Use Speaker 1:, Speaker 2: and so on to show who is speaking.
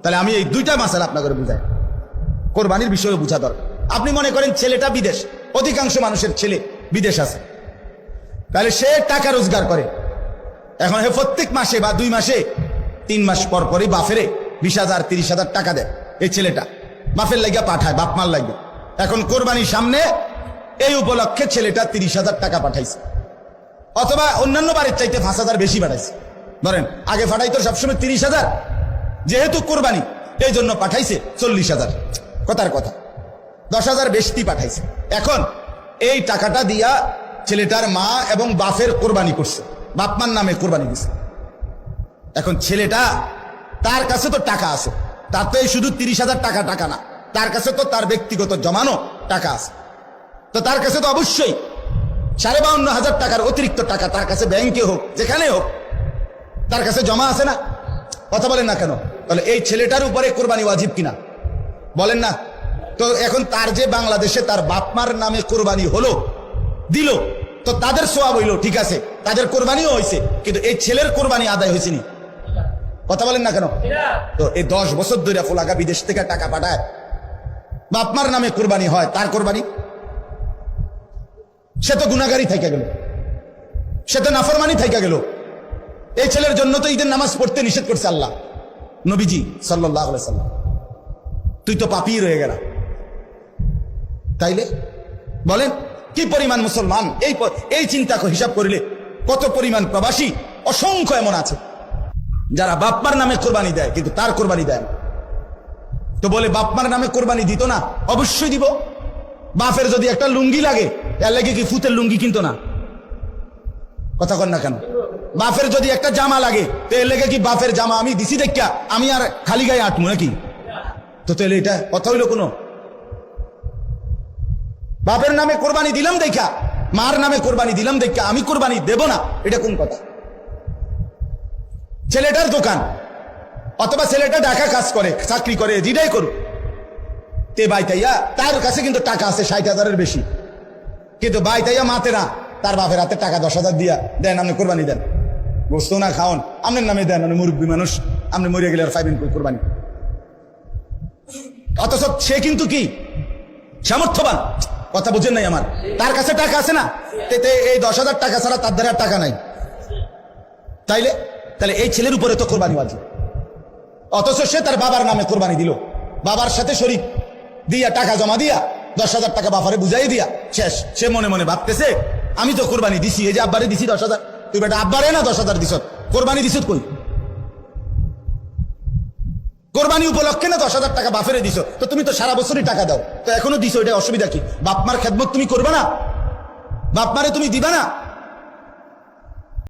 Speaker 1: তাহলে আমি এই দুইটা মাসালা আপনাকে বুঝাই, কোরবানির বিষয়ে বুঝা দরকার। আপনি মনে করেন ছেলেটা বিদেশ, অধিকাংশ মানুষের ছেলে বিদেশ আছে, তাহলে সে টাকা রোজগার করে, এখন হে প্রত্যেক মাসে বা 2 মাসে 3 মাস পর পরই বাফেরে 20,000 30,000 টাকা দেয়। এই ছেলেটা বাফের লাগিয়া পাঠায়, বাপ মার লাগবে। এখন কোরবানির সামনে এই উপলক্ষে ছেলেটা 30,000 টাকা পাঠাইছে, অথবা অন্যান্য বাড়ির চাইতে 5,000 বেশি পাঠাইছে। ধরেন আগে পাঠাইতো সবসময় 30,000, যেহেতু কোরবানি এই জন্য পাঠাইছে 40,000, কথার কথা 10,000 বেশি পাঠাইছে। এখন এই টাকাটা দিয়া ছেলেটার মা এবং বাপের কোরবানি করছে, বাপ মার নামে কোরবানি দিছে। এখন ছেলেটা, তার কাছে তো টাকা আছে, তার তো এই শুধু 30,000 টাকা না, তার কাছে তো তার ব্যক্তিগত জমানো টাকা আছে। তো তার কাছে তো অবশ্যই 52,500 টাকার অতিরিক্ত টাকা তার কাছে ব্যাংকে হোক যেখানে হোক তার কাছে জমা আছে না? কথা বলেন না কেন? তাহলে এই ছেলেটার উপরে কোরবানি ওয়াজিব কিনা বলেন না? তো এখন তার যে বাংলাদেশে তার বাপমার নামে কোরবানি হলো, দিল, তো তাদের সোয়াব হইল, ঠিক আছে, তাদের কোরবানিও হয়েছে, কিন্তু এই ছেলের কোরবানি আদায় হয়েছে নি? কথা বলেন না কেন? তো এই 10 বছর ধরে ফোলাগা বিদেশ থেকে টাকা পাঠায়, বাপমার নামে কোরবানি হয়, তার কোরবানি, সে তো গুনাহগারী থেকে গেল, সে তো নাফরমানি থেকে গেল। এই ছেলের জন্য তো ঈদের নামাজ পড়তে নিষেধ করছে আল্লাহ, নবীজি সাল্লাল্লাহু আলাইহি সাল্লাম। তুই তো পাপী রয়ে গেল। তাইলে বলেন কি পরিমাণ মুসলমান, এই চিন্তা হিসাব করিলে কত পরিমাণ প্রবাসী অসংখ্য এমন আছে যারা বাপমার নামে কোরবানি দেয় কিন্তু তার কোরবানি দেয় না। তো বলে বাপমার নামে কোরবানি দিত না? অবশ্যই দিব। বাপের যদি একটা লুঙ্গি লাগে, এর লাগে কি ফুতের লুঙ্গি কিনতো না? কথা কন না কেন? বাপের যদি একটা জামা লাগে, তো এর লেগে কি বাপের জামা আমি দিছি দেখা আমি আর খালি গায়ে আটমু নাকি? তো তাহলে এটা কথা হইল কোনো? বাপের নামে কোরবানি দিলাম দেখা, মার নামে কোরবানি দিলাম দেখা আমি কোরবানি দেব না, এটা কোন কথা? ছেলেটার দোকান অথবা ছেলেটা ঢাকা কাজ করে, চাকরি করে, যেটাই করুক, তে বাইতাইয়া তার কাছে কিন্তু টাকা আছে 60,000-এর বেশি, কিন্তু বাইতাইয়া মাতে না, তার বাপের হাতে টাকা 10,000 দিয়া দেন, আপনি কোরবানি দেন, গোস্ত না খাওন আপনার নামে দেন, আপনি মুরব্বী মানুষ, আপনি মরিয়া গেলে আর পাইবেন কোরবানি। অথচ সে কিন্তু কি সামর্থ্যবান, কথা বুঝেন নাই আমার? তার কাছে টাকা আছে না, এই 10,000 টাকা ছাড়া তার দ্বারা টাকা নাই। তাহলে এই ছেলের উপরে তো কোরবানি ওয়াজিব, অথচ সে তার বাবার নামে কোরবানি দিল, বাবার সাথে শরীক দিয়া টাকা জমা দিয়া 10,000 টাকা বাবারে বুঝাই দিয়া শেষ। সে মনে মনে ভাবতেছে আমি তো কোরবানি দিছি, এই যে আব্বারে দিছি 10,000, তুই বেটা আব্বারে না 10,000 দিস, কোরবানি দিস কই? কোরবানি উপলক্ষে না 10,000 টাকা বাপেরে দিছো, তো তুমি তো সারা বছরই টাকা দাও, তো এখনো দিছো, এটা অসুবিধা কি? বাপমার খেদমত তুমি করবে না? বাপমারে তুমি দিবা না?